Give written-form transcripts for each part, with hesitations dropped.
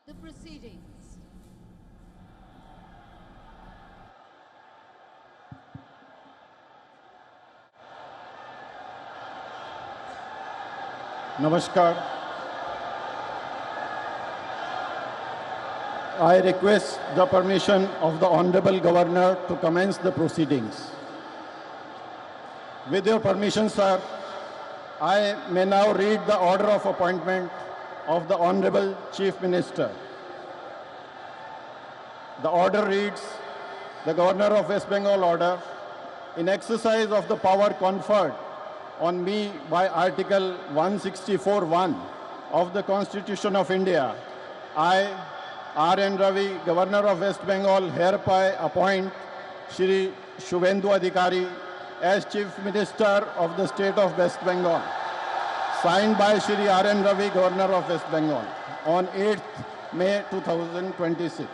the proceedings. Namaskar. I request the permission of the Honorable Governor to commence the proceedings. With your permission, sir, I may now read the order of appointment of the Honorable Chief Minister. The order reads, the Governor of West Bengal order, in exercise of the power conferred on me by Article 164(1) of the Constitution of India, I, R.N. Ravi, Governor of West Bengal, hereby appoint Shri Shubhendu Adhikari as Chief Minister of the State of West Bengal, signed by Shri R.N. Ravi, Governor of West Bengal, on 8th May 2026.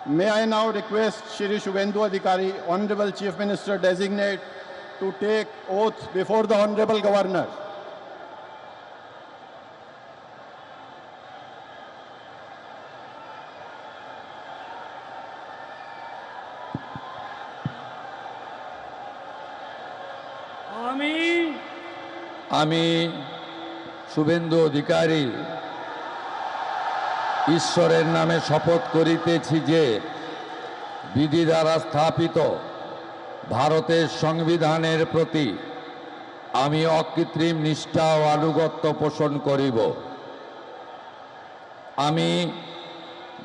May I now request Shri Shubhendu Adhikari, Honorable Chief Minister Designate, to take oath before the Honorable Governor. আমি শুভেন্দু অধিকারী ঈশ্বরের নামে শপথ করিতেছি যে বিধি দ্বারা স্থাপিত ভারতের সংবিধানের প্রতি আমি অকৃত্রিম নিষ্ঠা ও আনুগত্য পোষণ করিব। আমি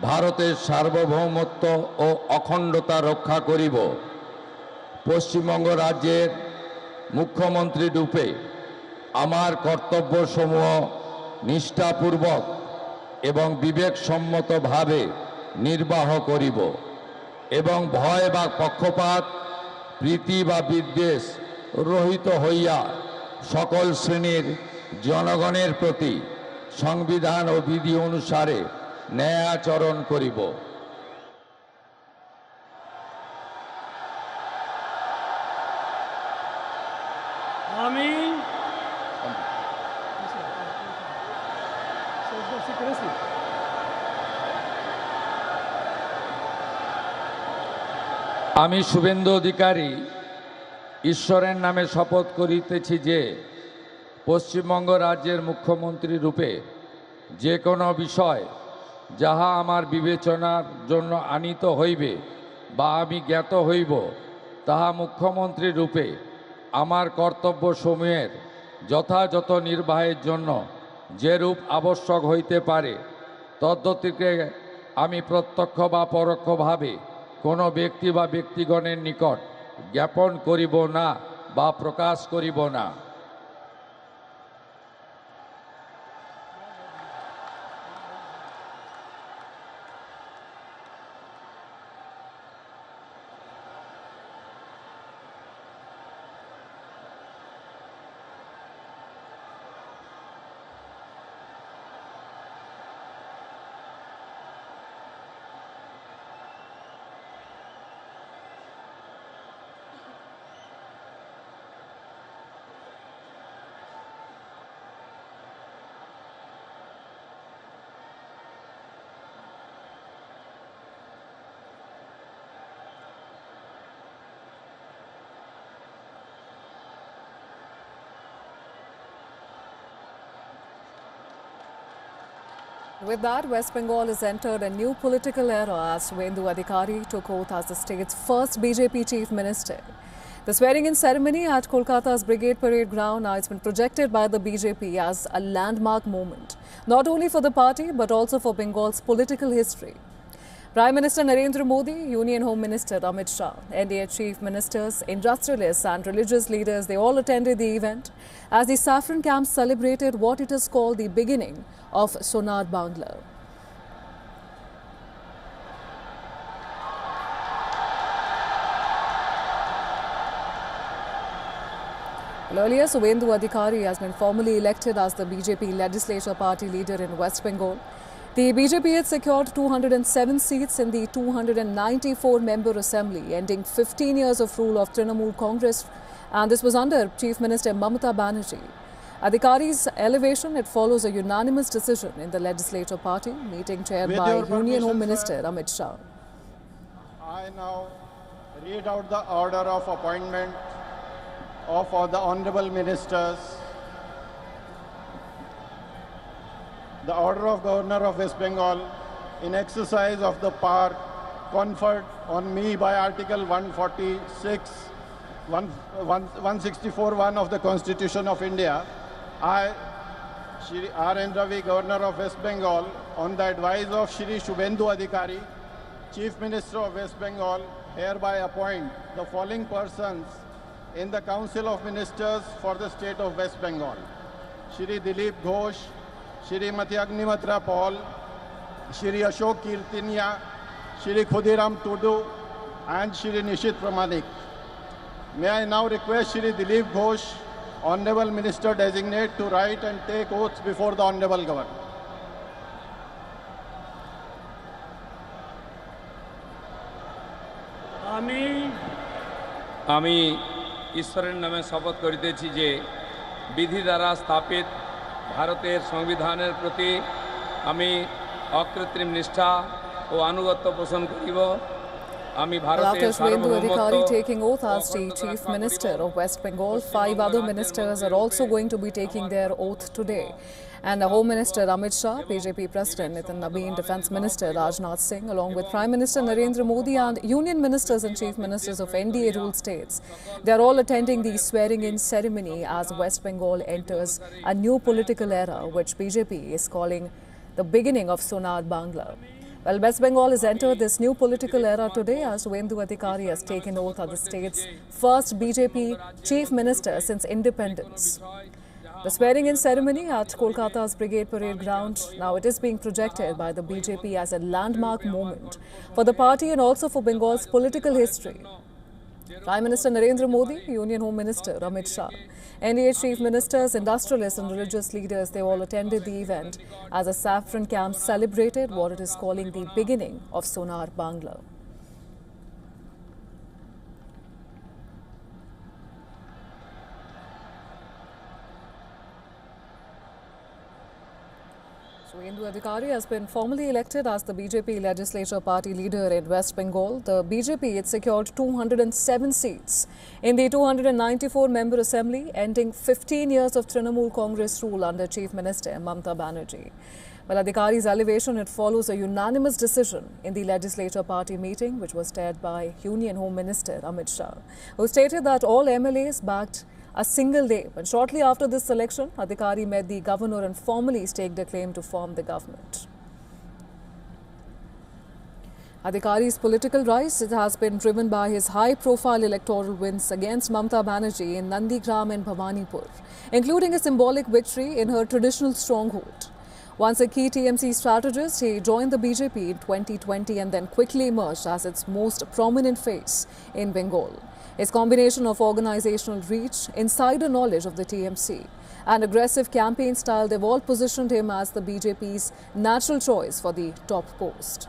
ভারতের সার্বভৌমত্ব ও অখণ্ডতা রক্ষা করিব। পশ্চিমবঙ্গ রাজ্যের মুখ্যমন্ত্রী রূপে আমার কর্তব্যসমূহ নিষ্ঠাপূর্বক এবং বিবেকসম্মতভাবে নির্বাহ করিব এবং ভয় বা পক্ষপাত, প্রীতি বা বিদ্বেষ রহিত হইয়া সকল শ্রেণীর জনগণের প্রতি সংবিধান ও বিধি অনুসারে ন্যায়াচরণ করিব। আমি শুভেন্দু অধিকারী ঈশ্বরের নামে শপথ করিতেছি যে পশ্চিমবঙ্গ রাজ্যের মুখ্যমন্ত্রী রূপে যে কোনো বিষয় যাহা আমার বিবেচনার জন্য আনীত হইবে বা আমি জ্ঞাত হইব, তাহা মুখ্যমন্ত্রী রূপে আমার কর্তব্যসমূহের যথাযথ নির্বাহের জন্য যেরূপ আবশ্যক হইতে পারে তদ্গতিকে আমি প্রত্যক্ষ বা পরোক্ষভাবে কোনো ব্যক্তি বা ব্যক্তিগণের নিকট জ্ঞাপন করিব না বা প্রকাশ করিব না। With that, West Bengal has entered a new political era as Shubhendu Adhikari took oath as the state's first BJP chief minister. The swearing-in ceremony at Kolkata's Brigade Parade Ground now has been projected by the BJP as a landmark moment, not only for the party but also for Bengal's political history. Prime Minister Narendra Modi, Union Home Minister Amit Shah, NDA chief ministers, industrialists and religious leaders, they all attended the event as the saffron camp celebrated what it is called the beginning of Sonar Bangla. Earlier, Shubhendu Adhikari has been formally elected as the BJP legislature party leader in West Bengal. The BJP had secured 207 seats in the 294-member assembly, ending 15 years of rule of Trinamool Congress, and this was under Chief Minister Mamata Banerjee. Adhikari's elevation, it follows a unanimous decision in the Legislature Party meeting chaired With by your Union Home permission, Minister sir. Amit Shah. I now read out the order of appointment of the honorable ministers. The order of Governor of West Bengal in exercise of the power conferred on me by Article 164(1) of the Constitution of India. I, Shri R.N. Ravi, Governor of West Bengal, on the advice of Shri Shubhendu Adhikari, Chief Minister of West Bengal, hereby appoint the following persons in the Council of Ministers for the State of West Bengal: Shri Dilip Ghosh, Shrimati Agnimatra Paul, Shri Ashok Kirtinia, Shri Khudiram Tudu, and Shri Nishit Pramanik. May I now request Shri Dilip Ghosh, Honorable Minister Designate, to write and take oaths before the Honorable Governor. আমি ঈশ্বরের নামে শপথ করিতেছি যে বিধি দ্বারা স্থাপিত ভারতের সংবিধানের প্রতি আমি অকৃত্রিম নিষ্ঠা ও আনুগত্য পোষণ করিব। আমি After ভারতের Shubhendu Adhikari সার্বভৌমত্ব taking oath as the Chief Minister of West Bengal, 5 other ministers are also going to be taking their oath today. And the Home Minister Amit Shah, BJP President Nitin Nabeen, Defence Minister Rajnath Singh, along with Prime Minister Narendra Modi and Union Ministers and Chief Ministers of NDA-ruled states. They are all attending the swearing-in ceremony as West Bengal enters a new political era, which BJP is calling the beginning of Sonar Bangla. Well, West Bengal has entered this new political era today as Shubhendu Adhikari has taken oath as the state's first BJP Chief Minister since independence. The swearing-in ceremony at Kolkata's Brigade Parade Ground, now it is being projected by the BJP as a landmark moment for the party and also for Bengal's political history. Prime Minister Narendra Modi, Union Home Minister Amit Shah, NDA Chief Ministers, industrialists and religious leaders, they all attended the event as a saffron camp celebrated what it is calling the beginning of Sonar Bangla. Shubhendu Adhikari has been formally elected as the BJP Legislature Party leader in West Bengal. The BJP had secured 207 seats in the 294-member assembly, ending 15 years of Trinamool Congress rule under Chief Minister Mamata Banerjee. Well, Adhikari's elevation, it follows a unanimous decision in the Legislature Party meeting, which was chaired by Union Home Minister Amit Shah, who stated that all MLAs backed a single day. But shortly after this selection, Adhikari met the governor and formally staked a claim to form the government. Adhikari's political rise, it has been driven by his high-profile electoral wins against Mamata Banerjee in Nandigram and Bhawanipur, including a symbolic victory in her traditional stronghold. Once a key TMC strategist, he joined the BJP in 2020 and then quickly emerged as its most prominent face in Bengal. His combination of organizational reach, insider knowledge of the TMC, and aggressive campaign style, they've all positioned him as the BJP's natural choice for the top post.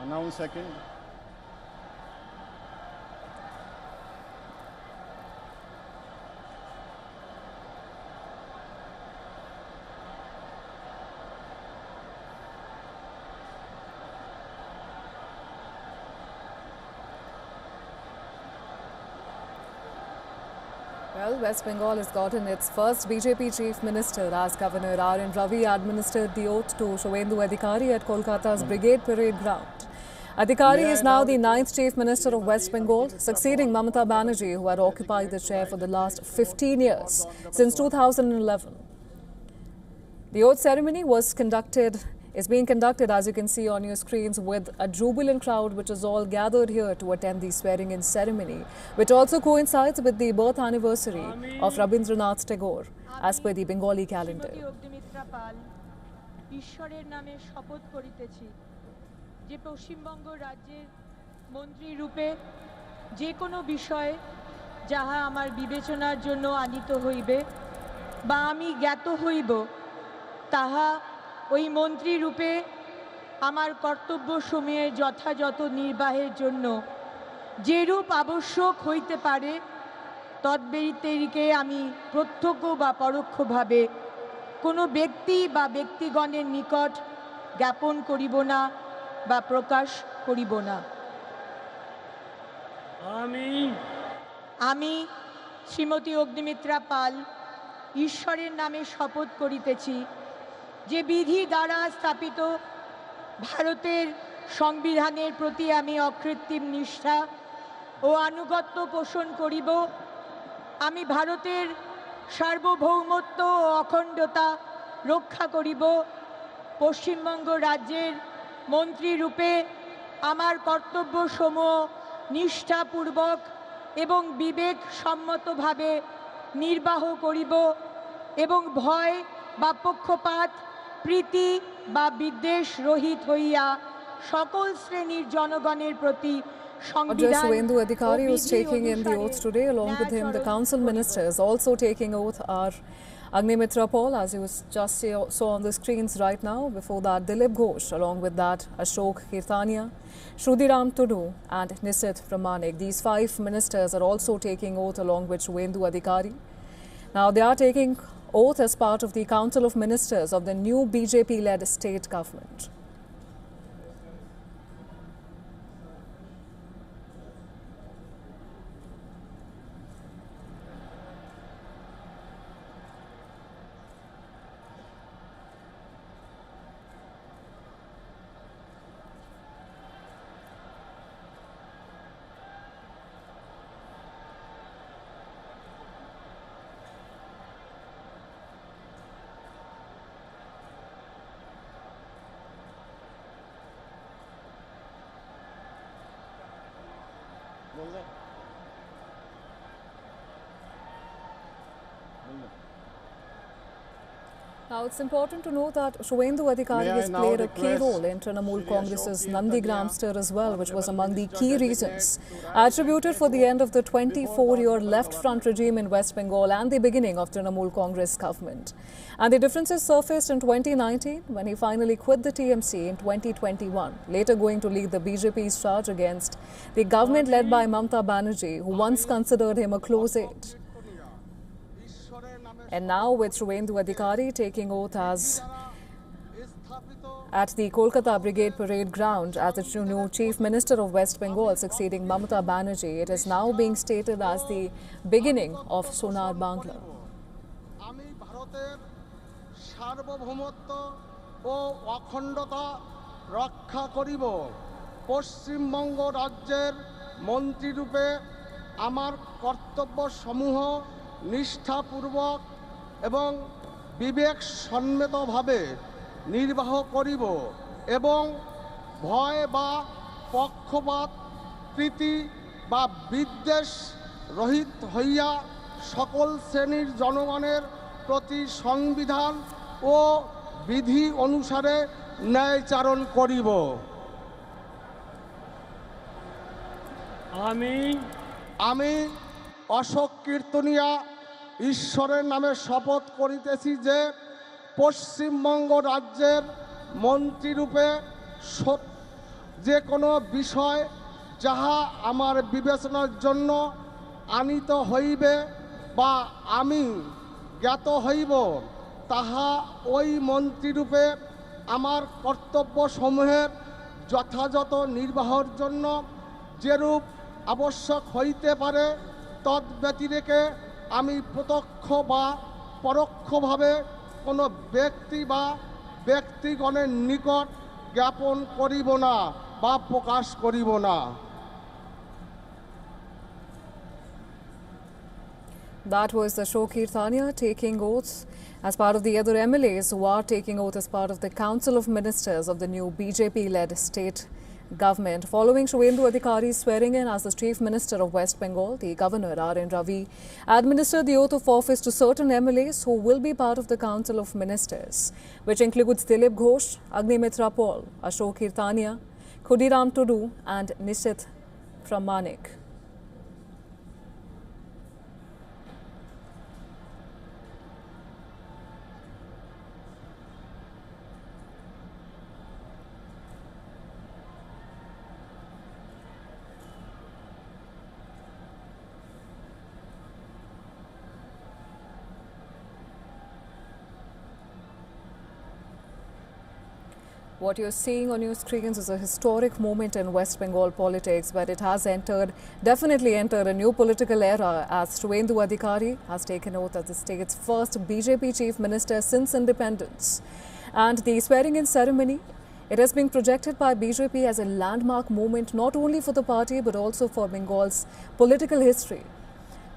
Announce second. Well, West Bengal has gotten its first BJP Chief Minister as Governor R.N. Ravi administered the oath to Shubhendu Adhikari at Kolkata's Brigade Parade Ground. Adhikari is now the 9th Chief Minister of West Bengal, succeeding Mamata Banerjee, who had occupied the chair for the last 15 years, since 2011. The oath ceremony is being conducted, as you can see on your screens, with a jubilant crowd which is all gathered here to attend the swearing-in ceremony, which also coincides with the birth anniversary of Rabindranath Tagore, as per the Bengali calendar. যে পশ্চিমবঙ্গ রাজ্যের মন্ত্রী রূপে যে কোনো বিষয় যাহা আমার বিবেচনার জন্য আনিত হইবে বা আমি জ্ঞাত হইব তাহা ওই মন্ত্রী রূপে আমার কর্তব্যসমূহের যথাযথ নির্বাহের জন্য যেরূপ আবশ্যক হইতে পারে তদ্ব্যতিরিকে আমি প্রত্যক্ষ বা পরোক্ষভাবে কোনো ব্যক্তি বা ব্যক্তিগণের নিকট জ্ঞাপন করিব না বা প্রকাশ করিব না। আমি শ্রীমতী অগ্নিমিত্রা পাল ঈশ্বরের নামে শপথ করিতেছি যে বিধি দ্বারা স্থাপিত ভারতের সংবিধানের প্রতি আমি অকৃত্রিম নিষ্ঠা ও আনুগত্য পোষণ করিব। আমি ভারতের সার্বভৌমত্ব ও অখণ্ডতা রক্ষা করিব। পশ্চিমবঙ্গ রাজ্যের মন্ত্রীরূপে আমার কর্তব্যসমূহ নিষ্ঠাপূর্বক এবং বিবেকসম্মতভাবে নির্বাহ করিব এবং ভয় বা পক্ষপাত প্রীতি বা বিদ্বেষ রহিত হইয়া সকল শ্রেণীর জনগণের প্রতি Address Suvendu Adhikari, who is taking in the oath today. Along with him, the council ministers also taking oath are Agnimitra Paul, as you just saw on the screens right now. Before that, Dilip Ghosh. Along with that, Ashok Kirtania, Shrudiram Tudu and Nisit Pramanik. These 5 ministers are also taking oath along with Suvendu Adhikari. Now, they are taking oath as part of the Council of Ministers of the new BJP-led state government. Now, it's important to note that Suvendu Adhikari has played a key role in Trinamool Congress's Nandigram stir as well, which was among the key reasons attributed for the end of the 24-year left-front regime in West Bengal and the beginning of Trinamool Congress government. And the differences surfaced in 2019 when he finally quit the TMC in 2021, later going to lead the BJP's charge against the government led by Mamata Banerjee, who once considered him a close aide. And now with Suvendu Adhikari taking oath as at the Kolkata Brigade Parade Ground as the new Chief Minister of West Bengal, succeeding Mamata Banerjee, it is now being stated as the beginning of Sonar Bangla. আমি ভারতের সার্বভৌমত্ব ও অখণ্ডতা রক্ষা করিব। পশ্চিমবঙ্গ রাজ্যের মন্ত্রীরূপে আমার কর্তব্যসমূহ নিষ্ঠাপূর্বক এবং বিবেকসম্মতভাবে নির্বাহ করিব এবং ভয় বা পক্ষপাত প্রীতি বা বিদ্বেষ রহিত হইয়া সকল শ্রেণীর জনগণের প্রতি সংবিধান ও বিধি অনুসারে ন্যায়চারণ করিব। আমি অশোক কীর্তনিয়া ঈশ্বরের নামে শপথ করিতেছি যে পশ্চিমবঙ্গ রাজ্যের মন্ত্রীরূপে যে কোনো বিষয় যাহা আমার বিবেচনার জন্য আনিত হইবে বা আমি জ্ঞাত হইব তাহা ওই মন্ত্রীরূপে আমার কর্তব্যসমূহের যথাযথ নির্বাহের জন্য যেরূপ আবশ্যক হইতে পারে তদ্ব্যতিরেকে আমি প্রত্যক্ষ বা পরোক্ষভাবে কোনো ব্যক্তি বা ব্যক্তিগণের নিকট জ্ঞাপন করিব না বা প্রকাশ করিব না। That was Ashok Kirtania taking oath as part of the other MLAs who are taking oath as part of the Council of Ministers of the new BJP-led state government. Following Suvendu Adhikari's swearing in as the Chief Minister of West Bengal, the Governor R.N. Ravi administered the oath of office to certain MLAs who will be part of the Council of Ministers, which includes Dilip Ghosh, Agnimitra Paul, Ashok Kirtania, Khudiram Tudu and Nisit Pramanik. What you're seeing on your screens is a historic moment in West Bengal politics, but it has definitely entered a new political era as Suvendu Adhikari has taken oath as the state's first BJP chief minister since independence. And the swearing-in ceremony, it has been projected by BJP as a landmark moment not only for the party but also for Bengal's political history.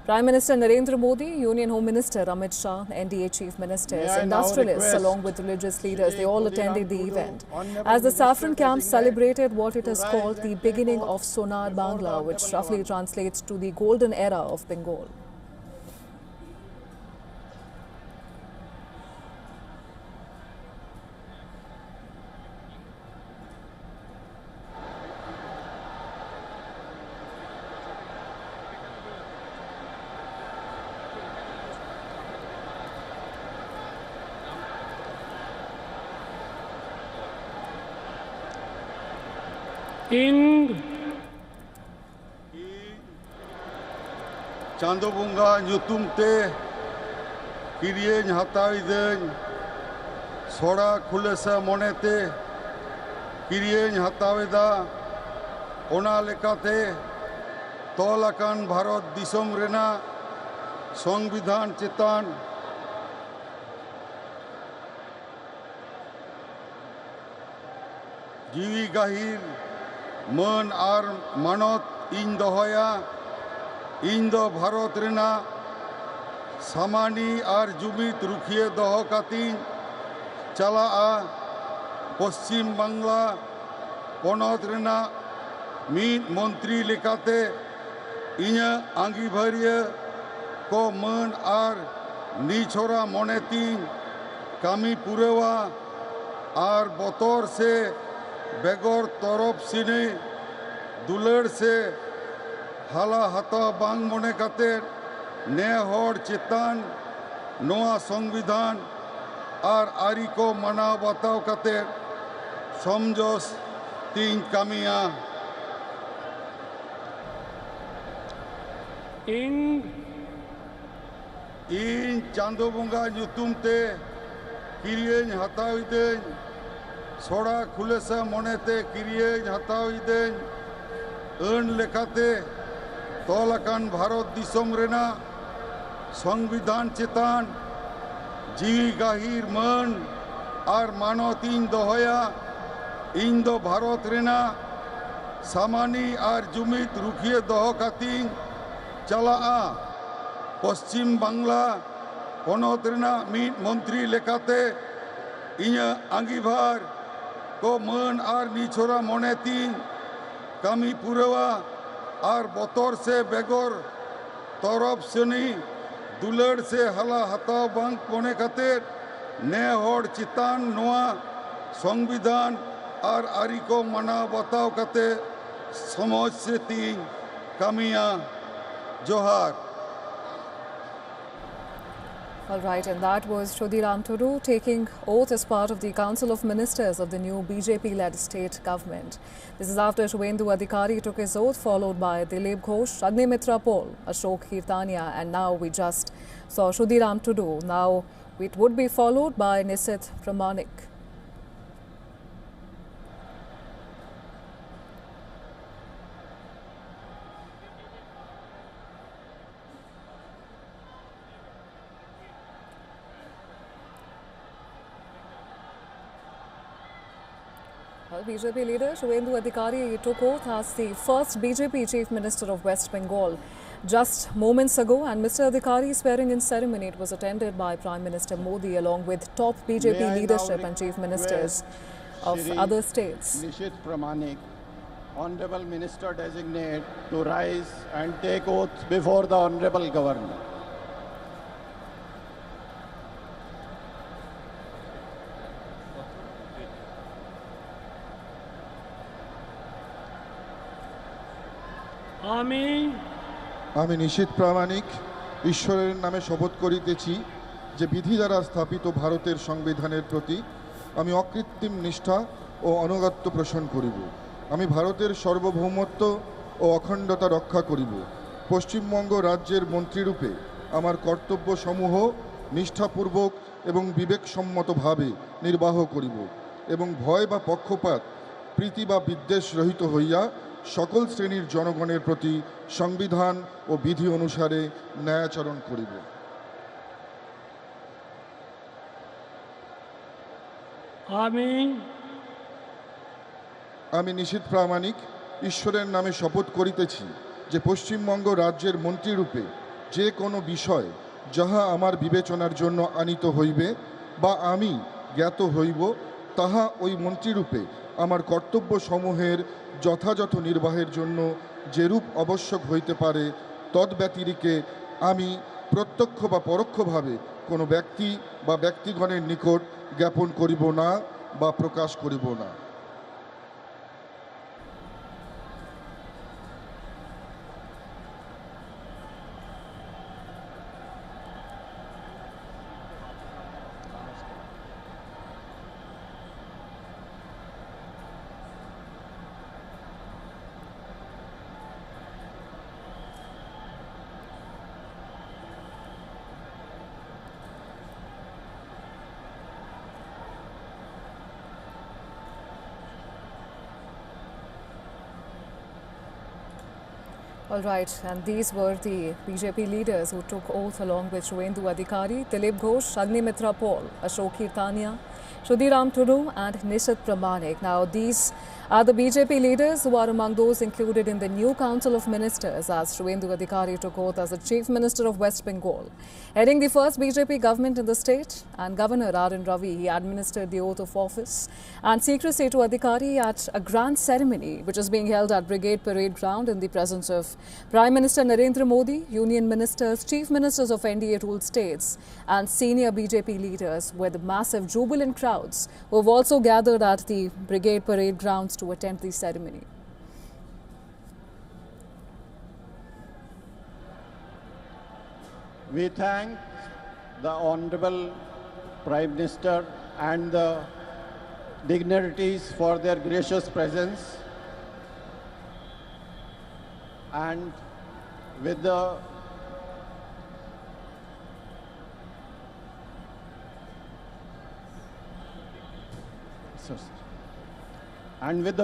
Prime Minister Narendra Modi, Union Home Minister Amit Shah, NDA chief ministers, industrialists along with religious leaders, they all attended the event. As the saffron camp celebrated what it is called the beginning of Sonar Bangla, which roughly translates to the golden era of Bengal. Chando bunga nyutum te kiriye hatawi den sora khulesa monete kiriye hatawi da ona lekate tolakan Bharat Disom rena Songvidhan chetan jiwi gahir man ar manot ᱤᱧ ᱫᱚᱦᱚᱭᱟ ᱤᱧ ᱫᱚ ᱵᱷᱟᱨᱚᱛ ᱨᱮᱱᱟᱜ ᱥᱟᱢᱟᱱᱤ ᱟᱨ ᱡᱩᱢᱤᱫ ᱨᱩᱠᱷᱤᱭᱟᱹ ᱫᱚᱦᱚ ᱠᱟᱛᱮᱧ ᱪᱟᱞᱟᱜᱼᱟ ᱯᱚᱥᱪᱤᱢ ᱵᱟᱝᱞᱟ ᱯᱚᱱᱚᱛ ᱨᱮᱱᱟᱜ ᱢᱤᱫ ᱢᱚᱱᱛᱨᱤ ᱞᱮᱠᱟᱛᱮ ᱤᱧᱟᱹᱜ ᱟᱸᱜᱤᱵᱷᱟᱹᱨᱤᱭᱟᱹ ᱠᱚ ᱢᱟᱹᱱ ᱟᱨ ᱱᱤᱪᱷᱚᱨᱟ ᱢᱚᱱᱮᱛᱤᱧ ᱠᱟᱹᱢᱤ ᱯᱩᱨᱟᱹᱣᱟ ᱟᱨ ᱵᱚᱛᱚᱨ ᱥᱮ ᱵᱮᱜᱚᱨ ᱛᱚᱨᱚᱯ ᱥᱤᱱᱮ दुलड़ से हाला हता बांग मने काते ने हर चेतान नोआ संविधान और आरी को मना बताओ काते समझोस तीन कामिया इन चांदो बुंगा ᱧᱩᱛᱩᱢ ᱛᱮ किरियेñ हताविदेñ सोड़ा खुलेसा मनेते किरियेñ हताविदेñ ᱟᱹᱱ ᱞᱮᱠᱟᱛᱮ ᱛᱚᱞ ᱟᱠᱟᱱ ᱵᱷᱟᱨᱚᱛ ᱫᱤᱥᱚᱢ ᱨᱮᱱᱟᱜ ᱥᱚᱝᱵᱤᱫᱷᱟᱱ ᱪᱮᱛᱟᱱ ᱡᱤᱣᱤ ᱜᱟᱹᱦᱤᱨ ᱢᱟᱹᱱ ᱟᱨ ᱢᱟᱱᱚᱛ ᱤᱧ ᱫᱚᱦᱚᱭᱟ ᱤᱧ ᱫᱚ ᱵᱷᱟᱨᱚᱛ ᱨᱮᱱᱟᱜ ᱥᱟᱢᱟᱱᱤ ᱟᱨ ᱡᱩᱢᱤᱫ ᱨᱩᱠᱷᱤᱭᱟᱹ ᱫᱚᱦᱚ ᱠᱟᱛᱮᱧ ᱪᱟᱞᱟᱜᱼᱟ ᱯᱚᱥᱪᱤᱢ ᱵᱟᱝᱞᱟ ᱯᱚᱱᱚᱛ ᱨᱮᱱᱟᱜ ᱢᱤᱫ ᱢᱚᱱᱛᱨᱤ ᱞᱮᱠᱟᱛᱮ ᱤᱧᱟᱹᱜ ᱟᱸᱜᱤᱵᱷᱟᱨ ᱠᱚ ᱢᱟᱹᱱ ᱟᱨ ᱱᱤᱪᱷᱚᱨᱟ ᱢᱚᱱᱮᱛᱤᱧ कामी पुरवा और बतर से बेगर तरफ सनी दुलड़ से हला हताव बांग पने खातिर ने हर चितान नोआ संविधान और आरी को मना बताव काते समझ से तीन कामिया जोहार. All right, and that was Shodhiram Tudu taking oath as part of the Council of Ministers of the new BJP-led state government. This is after Suvendu Adhikari took his oath, followed by Dilip Ghosh, Agnimitra Paul, Ashok Kirtania, and now we just saw Shodhiram Tudu. Now it would be followed by Nisit Pramanik. Well, BJP leader Suvendu Adhikari took oath as the first BJP chief minister of West Bengal just moments ago, and Mr. Adhikari's swearing-in ceremony, it was attended by Prime Minister Modi along with top BJP leadership and chief ministers of other states. Nishit Pramanik, Honorable Minister Designate, to rise and take oath before the Honorable Governor. আমি নিশীথ প্রামাণিক ঈশ্বরের নামে শপথ করিতেছি যে বিধি দ্বারা স্থাপিত ভারতের সংবিধানের প্রতি আমি অকৃত্রিম নিষ্ঠা ও আনুগত্য পোষণ করিব। আমি ভারতের সার্বভৌমত্ব ও অখণ্ডতা রক্ষা করিব। পশ্চিমবঙ্গ রাজ্যের মন্ত্রীরূপে আমার কর্তব্যসমূহ নিষ্ঠাপূর্বক এবং বিবেকসম্মতভাবে নির্বাহ করিব এবং ভয় বা পক্ষপাত প্রীতি বা বিদ্বেষ রহিত হইয়া সকল শ্রেণীর জনগণের প্রতি সংবিধান ও বিধি অনুসারে ন্যায়াচরণ করিব। আমি নিশীথ প্রামাণিক ঈশ্বরের নামে শপথ করিতেছি যে পশ্চিমবঙ্গ রাজ্যের মন্ত্রীরূপে যে কোনো বিষয় যাহা আমার বিবেচনার জন্য আনিত হইবে বা আমি জ্ঞাত হইব, তাহা ওই মন্ত্রীরূপে আমার কর্তব্য সমূহের যথাযথ নির্বাহের জন্য যেরূপ আবশ্যক হইতে পারে তদ্ব্যতিরিকে আমি প্রত্যক্ষ বা পরোক্ষভাবে কোনো ব্যক্তি বা ব্যক্তিগণের নিকট জ্ঞাপন করিব না বা প্রকাশ করিব না। All right, and these were the BJP leaders who took oath along with Shuvendu Adhikari, Dilip Ghosh, Agnimitra Paul, Ashok Kirtania, Shudiram Tudu and Nishith Pramanik. Now, these are the BJP leaders who are among those included in the new Council of Ministers as Shuvendu Adhikari took oath as the Chief Minister of West Bengal. Heading the first BJP government in the state, and Governor R.N. Ravi, he administered the oath of office and secrecy to Adhikari at a grand ceremony which is being held at Brigade Parade Ground in the presence of Prime Minister Narendra Modi, Union Ministers, Chief Ministers of NDA-ruled states and senior BJP leaders with massive jubilant crowds who have also gathered at the Brigade Parade Grounds to attend the ceremony. We thank the Honorable Prime Minister and the dignitaries for their gracious presence, and with the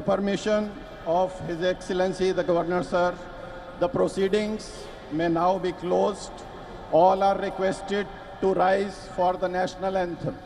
permission of His Excellency the Governor, sir, the proceedings may now be closed. All are requested to rise for the national anthem.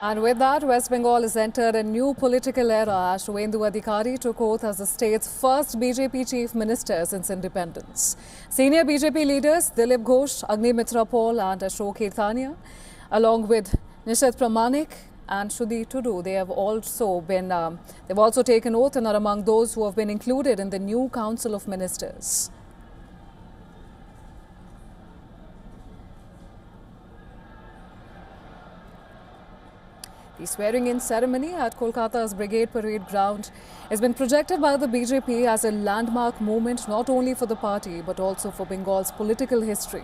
And with that, West Bengal has entered a new political era as Shuvendu Adhikari took oath as the state's first BJP chief minister since independence. Senior BJP leaders Dilip Ghosh, Agnimitra Paul and Ashok Kirtania, along with Nishith Pramanik and Shudiram Tudu, they've also taken oath and are among those who have been included in the new Council of Ministers. The swearing-in ceremony at Kolkata's Brigade Parade Ground has been projected by the BJP as a landmark moment not only for the party but also for Bengal's political history.